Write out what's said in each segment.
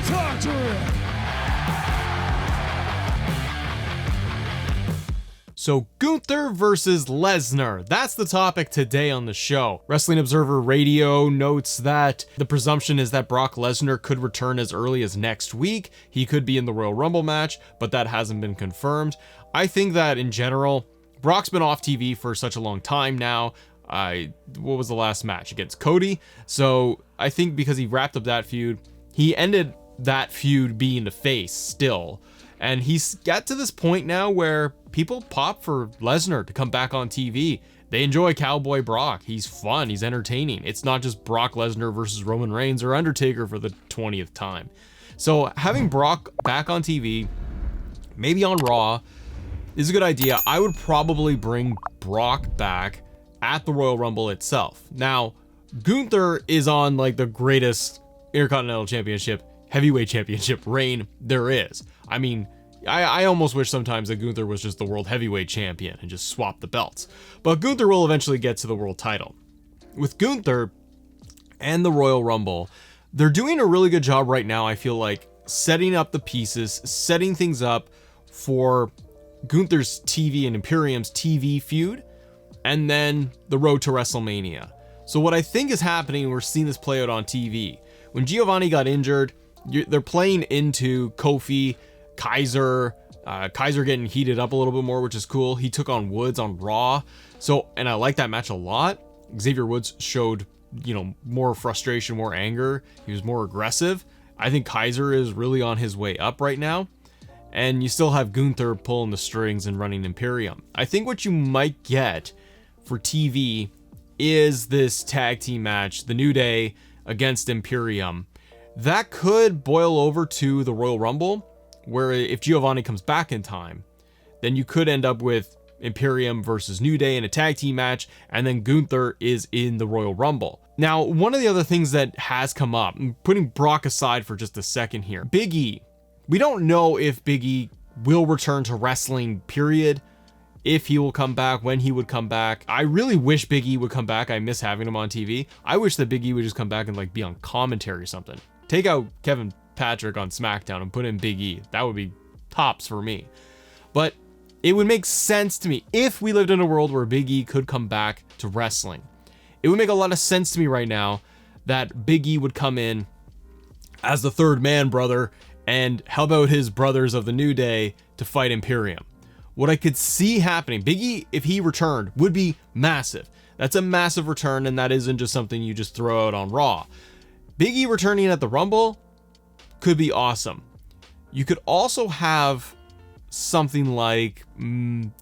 talk to him. So Gunther versus Lesnar, that's the topic today on the show. Wrestling Observer Radio notes that the presumption is that Brock Lesnar could return as early as next week. He could be in the Royal Rumble match, but that hasn't been confirmed. I think that in general, Brock's been off TV for such a long time now. What was the last match? Against Cody. So I think because he wrapped up that feud, he ended that feud being the face still. And he's got to this point now where people pop for Lesnar to come back on TV. They enjoy Cowboy Brock. He's fun. He's entertaining. It's not just Brock Lesnar versus Roman Reigns or Undertaker for the 20th time. So having Brock back on TV, maybe on Raw, is a good idea. I would probably bring Brock back at the Royal Rumble itself. Now, Gunther is on like the greatest Intercontinental Championship, Heavyweight Championship reign there is. I mean, I almost wish sometimes that Gunther was just the World Heavyweight Champion and just swap the belts. But Gunther will eventually get to the world title. With Gunther and the Royal Rumble, they're doing a really good job right now, I feel like, setting up the pieces, setting things up for Gunther's TV and Imperium's TV feud, and then the road to WrestleMania. So what I think is happening, we're seeing this play out on TV. When Giovanni got injured, they're playing into Kofi, Kaiser getting heated up a little bit more, which is cool. He took on Woods on Raw. So, and I like that match a lot. Xavier Woods showed, more frustration, more anger. He was more aggressive. I think Kaiser is really on his way up right now. And you still have Gunther pulling the strings and running Imperium. I think what you might get for TV is this tag team match, the New Day against Imperium. That could boil over to the Royal Rumble, where if Giovanni comes back in time, then you could end up with Imperium versus New Day in a tag team match, and then Gunther is in the Royal Rumble. Now, one of the other things that has come up, putting Brock aside for just a second here, Big E. We don't know if Big E will return to wrestling, period. If he will come back, when he would come back. I really wish Big E would come back. I miss having him on TV. I wish that Big E would just come back and like be on commentary or something. Take out Kevin Patrick on SmackDown and put in Big E. That would be tops for me. But it would make sense to me if we lived in a world where Big E could come back to wrestling. It would make a lot of sense to me right now that Big E would come in as the third man, brother, and help out his brothers of the New Day to fight Imperium. What I could see happening, Big E, if he returned, would be massive. That's a massive return, and that isn't just something you just throw out on Raw. Big E returning at the Rumble could be awesome. You could also have something like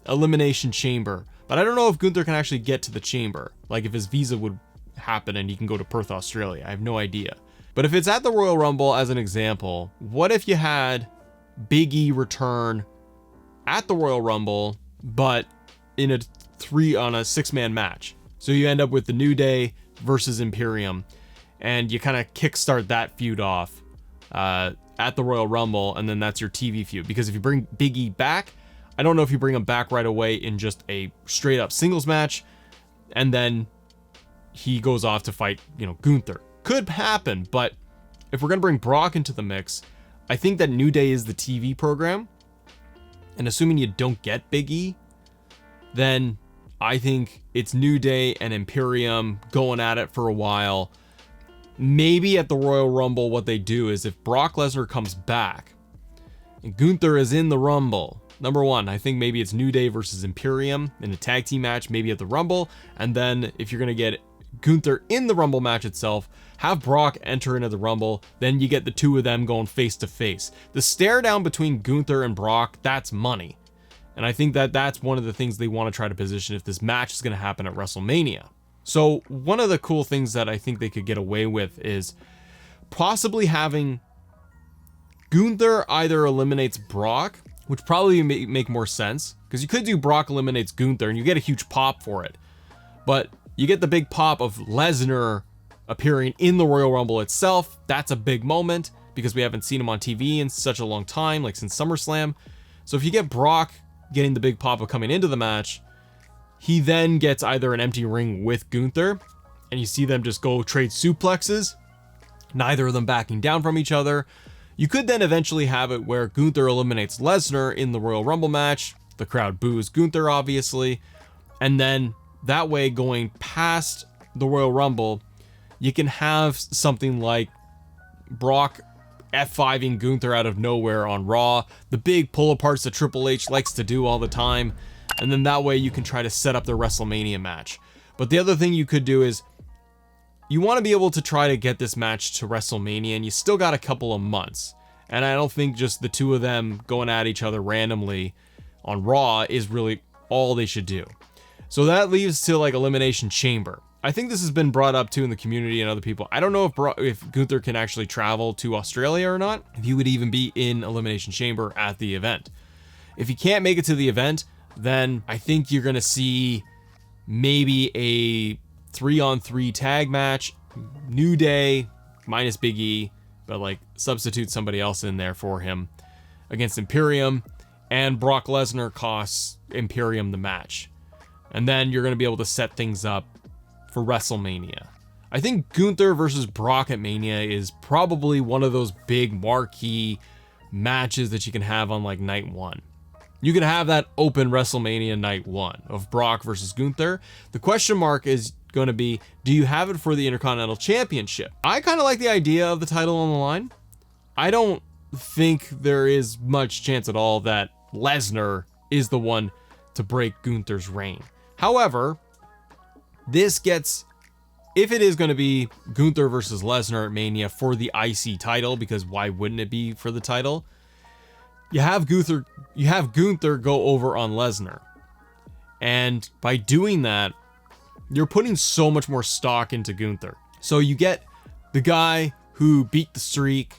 Elimination Chamber, but I don't know if Gunther can actually get to the chamber, like if his visa would happen and he can go to Perth, Australia. I have no idea. But if it's at the Royal Rumble as an example, what if you had Big E return at the Royal Rumble, but in a 6-man match? So you end up with the New Day versus Imperium, and you kind of kickstart that feud off at the Royal Rumble, and then that's your TV feud. Because if you bring Big E back, I don't know if you bring him back right away in just a straight up singles match, and then he goes off to fight, Gunther. Could happen, but if we're gonna bring Brock into the mix, I think that New Day is the TV program, and assuming you don't get Big E, then I think it's New Day and Imperium going at it for a while. Maybe at the Royal Rumble, what they do is if Brock Lesnar comes back and Gunther is in the Rumble, number one, I think maybe it's New Day versus Imperium in a tag team match, maybe at the Rumble. And then if you're going to get Gunther in the Rumble match itself, have Brock enter into the Rumble, then you get the two of them going face to face. The stare down between Gunther and Brock, that's money. And I think that that's one of the things they want to try to position if this match is going to happen at WrestleMania. So one of the cool things that I think they could get away with is possibly having Gunther either eliminates Brock, which probably make more sense, because you could do Brock eliminates Gunther and you get a huge pop for it. But you get the big pop of Lesnar appearing in the Royal Rumble itself. That's a big moment because we haven't seen him on TV in such a long time, like since SummerSlam. So if you get Brock getting the big pop of coming into the match, he then gets either an empty ring with Gunther, and you see them just go trade suplexes, neither of them backing down from each other. You could then eventually have it where Gunther eliminates Lesnar in the Royal Rumble match. The crowd boos Gunther, obviously. And then that way, going past the Royal Rumble, you can have something like Brock F5ing Gunther out of nowhere on Raw. The big pull-aparts that Triple H likes to do all the time. And then that way you can try to set up the WrestleMania match. But the other thing you could do is you want to be able to try to get this match to WrestleMania, and you still got a couple of months. And I don't think just the two of them going at each other randomly on Raw is really all they should do. So that leaves to like Elimination Chamber. I think this has been brought up too in the community and other people. I don't know if Gunther can actually travel to Australia or not, if he would even be in Elimination Chamber at the event. If he can't make it to the event, then I think you're going to see maybe a 3-on-3 tag match, New Day minus Big E, but like substitute somebody else in there for him against Imperium, and Brock Lesnar costs Imperium the match. And then you're going to be able to set things up for WrestleMania. I think Gunther versus Brock at Mania is probably one of those big marquee matches that you can have on like night one. You can have that open WrestleMania night one of Brock versus Gunther. The question mark is going to be, do you have it for the Intercontinental Championship? I kind of like the idea of the title on the line. I don't think there is much chance at all that Lesnar is the one to break Gunther's reign. However, this gets, if it is going to be Gunther versus Lesnar at Mania for the IC title, because why wouldn't it be for the title? You have Gunther go over on Lesnar. And by doing that, you're putting so much more stock into Gunther. So you get the guy who beat the streak,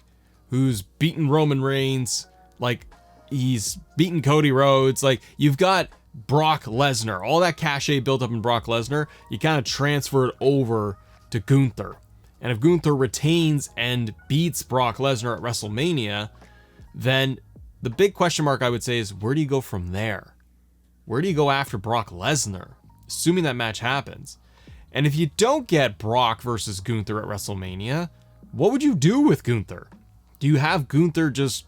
who's beaten Roman Reigns, like he's beaten Cody Rhodes, like you've got Brock Lesnar, all that cachet built up in Brock Lesnar, you kind of transfer it over to Gunther. And if Gunther retains and beats Brock Lesnar at WrestleMania, then the big question mark I would say is, where do you go from there? Where do you go after Brock Lesnar, assuming that match happens? And if you don't get Brock versus Gunther at WrestleMania, what would you do with Gunther? Do you have Gunther just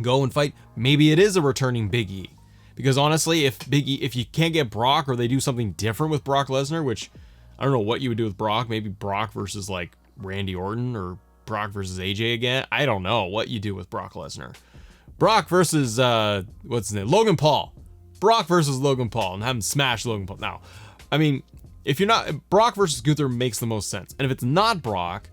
go and fight? Maybe it is a returning Big E. Because honestly, if you can't get Brock, or they do something different with Brock Lesnar, which I don't know what you would do with Brock, maybe Brock versus like Randy Orton, or Brock versus AJ again. I don't know what you do with Brock Lesnar. Brock versus what's his name? Logan Paul. Brock versus Logan Paul, and have him smash Logan Paul. Now, I mean, if you're not, Brock versus Gunther makes the most sense. And if it's not Brock,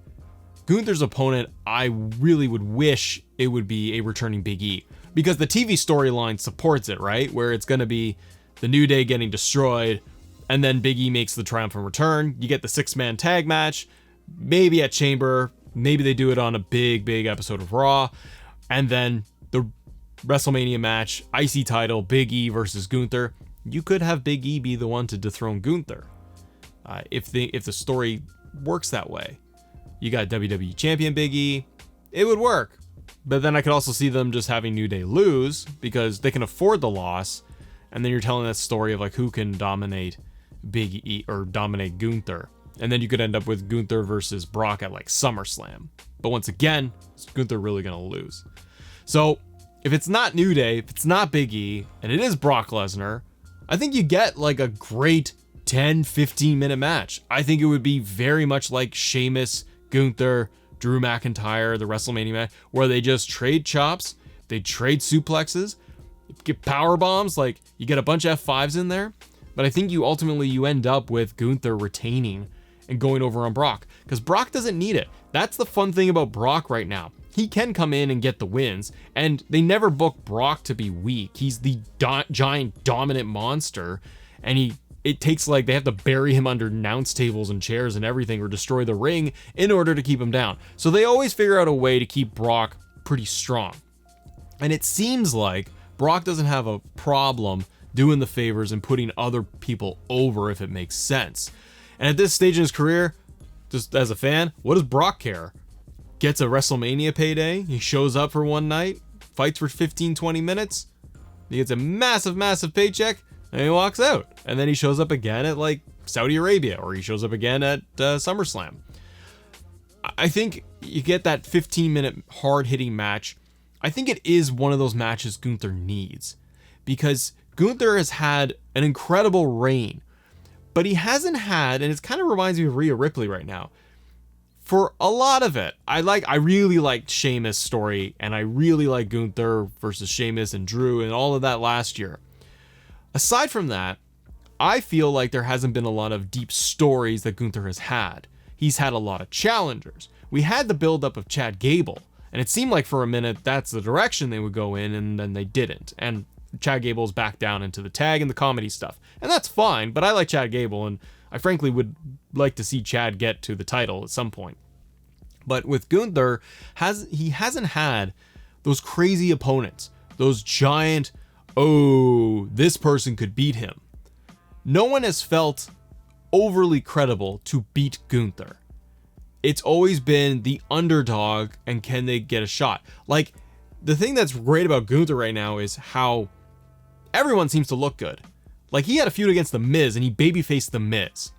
Gunther's opponent, I really would wish it would be a returning Big E, because the TV storyline supports it, right? Where it's going to be the New Day getting destroyed, and then Big E makes the triumphant return. You get the 6-man tag match, maybe at Chamber, maybe they do it on a big episode of Raw, and then the WrestleMania match, IC title, Big E versus Gunther. You could have Big E be the one to dethrone Gunther, if the story works that way. You got WWE Champion Big E, it would work. But then I could also see them just having New Day lose, because they can afford the loss, and then you're telling that story of like who can dominate Big E or dominate Gunther. And then you could end up with Gunther versus Brock at like SummerSlam. But once again, is Gunther really going to lose? So if it's not New Day, if it's not Big E, and it is Brock Lesnar, I think you get like a great 10-15 minute match. I think it would be very much like Sheamus, Gunther, Drew McIntyre, the WrestleMania match, where they just trade chops, they trade suplexes, get power bombs, like you get a bunch of F5s in there. But I think you end up with Gunther retaining and going over on Brock, because Brock doesn't need it. That's the fun thing about Brock right now. He can come in and get the wins, and they never book Brock to be weak. He's the giant dominant monster, and it takes like they have to bury him under announce tables and chairs and everything, or destroy the ring in order to keep him down. So they always figure out a way to keep Brock pretty strong. And it seems like Brock doesn't have a problem doing the favors and putting other people over if it makes sense. And at this stage in his career, just as a fan, what does Brock care? Gets a WrestleMania payday, he shows up for one night, fights for 15-20 minutes, he gets a massive paycheck, and he walks out. And then he shows up again at like Saudi Arabia, or he shows up again at SummerSlam. I think you get that 15-minute hard-hitting match. I think it is one of those matches Gunther needs, because Gunther has had an incredible reign, but he hasn't had, and it kind of reminds me of Rhea Ripley right now, for a lot of it. I really liked Sheamus' story, and I really like Gunther versus Sheamus and Drew and all of that last year. Aside from that, I feel like there hasn't been a lot of deep stories that Gunther has had. He's had a lot of challengers. We had the buildup of Chad Gable, and it seemed like for a minute that's the direction they would go in, and then they didn't. And Chad Gable's back down into the tag and the comedy stuff. And that's fine, but I like Chad Gable, and I frankly would like to see Chad get to the title at some point. But with Gunther, he hasn't had those crazy opponents, those giant, oh, this person could beat him. No one has felt overly credible to beat Gunther. It's always been the underdog, and can they get a shot? Like, the thing that's great about Gunther right now is how everyone seems to look good. Like, he had a feud against The Miz, and he babyfaced The Miz.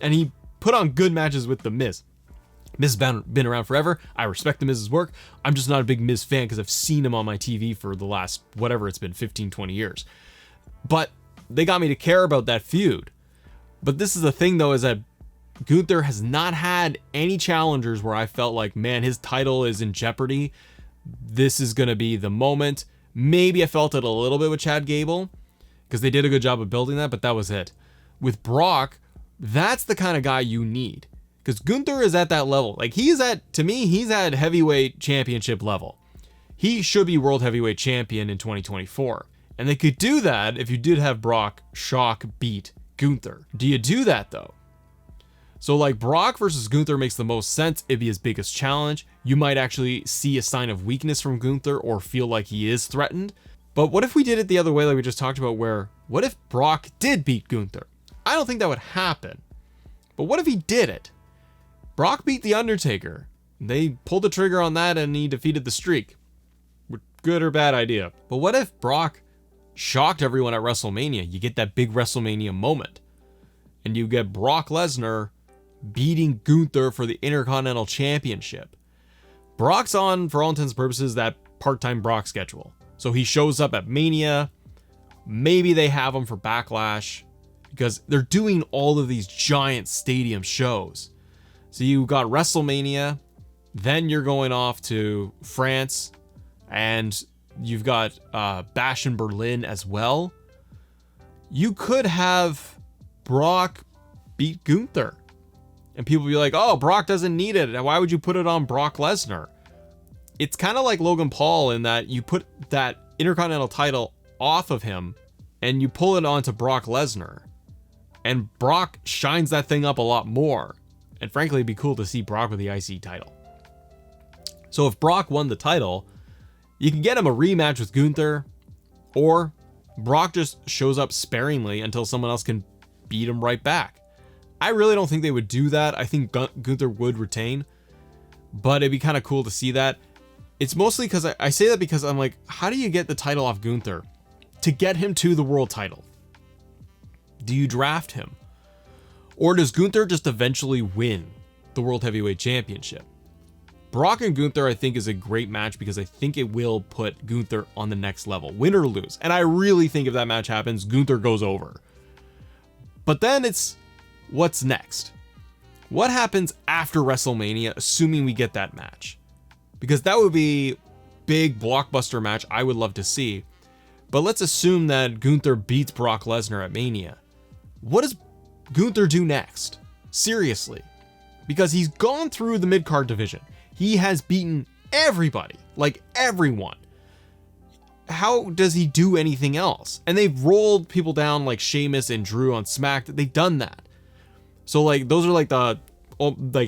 And he put on good matches with The Miz. Miz has been around forever. I respect The Miz's work. I'm just not a big Miz fan because I've seen him on my TV for the last, whatever it's been, 15, 20 years. But they got me to care about that feud. But this is the thing, though, is that Gunther has not had any challengers where I felt like, man, his title is in jeopardy. This is going to be the moment. Maybe I felt it a little bit with Chad Gable, because they did a good job of building that, but that was it. With Brock, that's the kind of guy you need, because Gunther is at that level. Like, to me, he's at heavyweight championship level. He should be world heavyweight champion in 2024. And they could do that if you did have Brock shock beat Gunther. Do you do that, though? So, like, Brock versus Gunther makes the most sense. It'd be his biggest challenge. You might actually see a sign of weakness from Gunther or feel like he is threatened. But what if we did it the other way, like we just talked about, where what if Brock did beat Gunther? I don't think that would happen. But what if he did it? Brock beat The Undertaker. They pulled the trigger on that and he defeated the Streak. Good or bad idea. But what if Brock shocked everyone at WrestleMania? You get that big WrestleMania moment. And you get Brock Lesnar beating Gunther for the Intercontinental Championship. Brock's on, for all intents and purposes, that part-time Brock schedule. So he shows up at Mania. Maybe they have him for Backlash, because they're doing all of these giant stadium shows. So you got WrestleMania, then you're going off to France, and you've got Bash in Berlin as well. You could have Brock beat Gunther. And people be like, oh, Brock doesn't need it. Why would you put it on Brock Lesnar? It's kind of like Logan Paul in that you put that Intercontinental title off of him and you pull it onto Brock Lesnar. And Brock shines that thing up a lot more. And frankly, it'd be cool to see Brock with the IC title. So if Brock won the title, you can get him a rematch with Gunther, or Brock just shows up sparingly until someone else can beat him right back. I really don't think they would do that. I think Gunther would retain, but it'd be kind of cool to see that. It's mostly because I say that because I'm like, how do you get the title off Gunther to get him to the world title? Do you draft him? Or does Gunther just eventually win the World Heavyweight Championship? Brock and Gunther, I think, is a great match because I think it will put Gunther on the next level, win or lose. And I really think if that match happens, Gunther goes over. But then it's, what's next? What happens after WrestleMania, assuming we get that match? Because that would be big blockbuster match I would love to see. But let's assume that Gunther beats Brock Lesnar at Mania. What does Gunther do next? Seriously. Because he's gone through the mid-card division. He has beaten everybody, like everyone. How does he do anything else? And they've rolled people down like Sheamus and Drew on SmackDown. They've done that. So like those are like the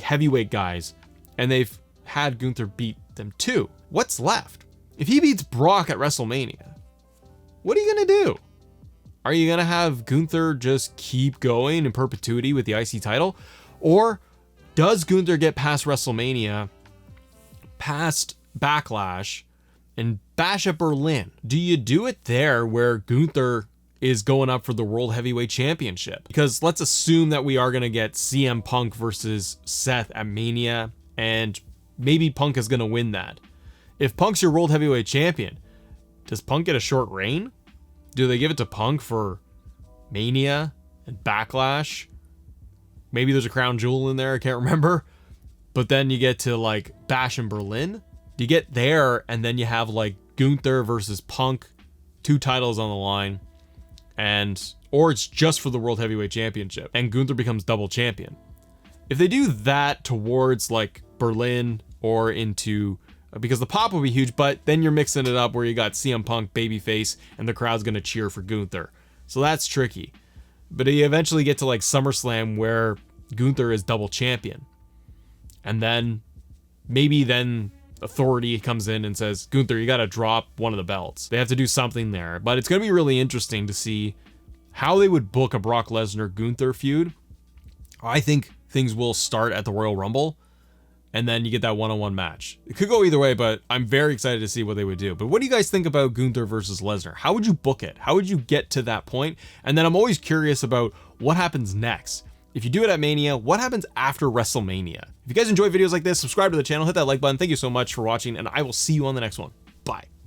heavyweight guys, and they've had Gunther beat them too. What's left? If he beats Brock at WrestleMania, what are you gonna do? Are you gonna have Gunther just keep going in perpetuity with the IC title? Or does Gunther get past WrestleMania, past Backlash, and Bash at Berlin? Do you do it there where Gunther is going up for the World Heavyweight Championship? Because let's assume that we are going to get CM Punk versus Seth at Mania, and maybe Punk is going to win that. If Punk's your World Heavyweight Champion, does Punk get a short reign? Do they give it to Punk for Mania and Backlash? Maybe there's a crown jewel in there, I can't remember. But then you get to like Bash in Berlin. You get there and then you have like Gunther versus Punk, 2 titles on the line, or it's just for the World Heavyweight Championship and Gunther becomes double champion. If they do that towards like Berlin or into, because the pop will be huge, but then you're mixing it up where you got CM Punk babyface and the crowd's gonna cheer for Gunther. So that's tricky. But you eventually get to like SummerSlam where Gunther is double champion. And then maybe then Authority comes in and says, Gunther, you got to drop one of the belts. They have to do something there. But it's going to be really interesting to see how they would book a Brock Lesnar Gunther feud. I think things will start at the Royal Rumble. And then you get that one-on-one match. It could go either way, but I'm very excited to see what they would do. But what do you guys think about Gunther versus Lesnar? How would you book it? How would you get to that point? And then I'm always curious about what happens next. If you do it at Mania, what happens after WrestleMania? If you guys enjoy videos like this, subscribe to the channel, hit that like button. Thank you so much for watching, and I will see you on the next one. Bye.